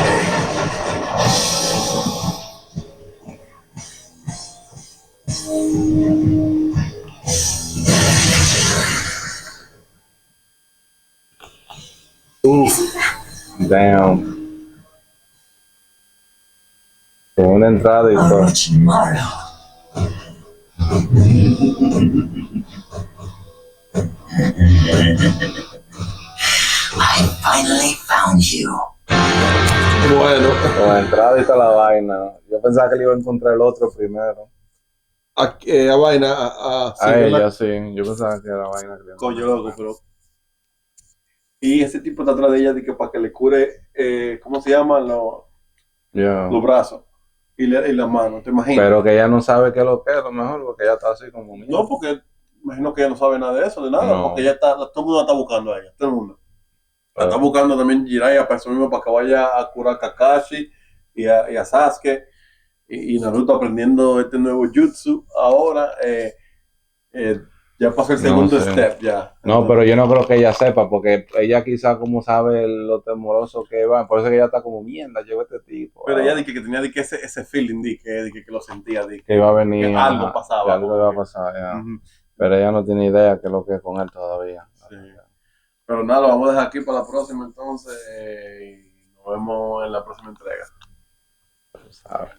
[SPEAKER 2] Damn. Con una entrada y todo.
[SPEAKER 10] Orochimaru.
[SPEAKER 6] I finally found you.
[SPEAKER 1] Bueno,
[SPEAKER 2] Con la entrada y está la vaina. Yo pensaba que le iba a encontrar el otro primero.
[SPEAKER 1] a vaina,
[SPEAKER 2] A
[SPEAKER 1] sí,
[SPEAKER 2] ella sí. Yo pensaba que era la vaina que le
[SPEAKER 1] coño loco, pero. Y ese tipo está atrás de ella de que para que le cure, ¿cómo se llaman?
[SPEAKER 2] Yeah.
[SPEAKER 1] Los brazos y las manos, ¿te imaginas?
[SPEAKER 2] Pero que ella no sabe qué es lo que es, a lo mejor, porque ella está así como mía.
[SPEAKER 1] No, porque imagino que ella no sabe nada de eso, de nada,
[SPEAKER 2] No.
[SPEAKER 1] porque ella está, todo el mundo la está buscando a ella, todo el mundo. La está
[SPEAKER 2] Pero-
[SPEAKER 1] buscando también Jiraya para eso mismo, para que vaya a curar a Kakashi y a Sasuke. Y Naruto aprendiendo este nuevo jutsu ahora. Ya pasó el
[SPEAKER 2] No
[SPEAKER 1] segundo
[SPEAKER 2] sé.
[SPEAKER 1] step, ya.
[SPEAKER 2] No, pero yo no creo que ella sepa, porque ella quizá como sabe lo temoroso que va, por eso que ella está como mierda, llegó este tipo.
[SPEAKER 1] Pero ella dije que tenía de que ese feeling, que lo sentía, de
[SPEAKER 2] que iba a venir.
[SPEAKER 1] que algo pasaba.
[SPEAKER 2] Que algo
[SPEAKER 1] como
[SPEAKER 2] iba a
[SPEAKER 1] que-
[SPEAKER 2] pasar, ya.
[SPEAKER 1] Ujú.
[SPEAKER 2] Pero ella no tiene idea que lo que es con él todavía.
[SPEAKER 1] Sí. Pero nada, lo vamos a dejar aquí para la próxima entonces y nos vemos en la próxima entrega.
[SPEAKER 2] ¿Sabes?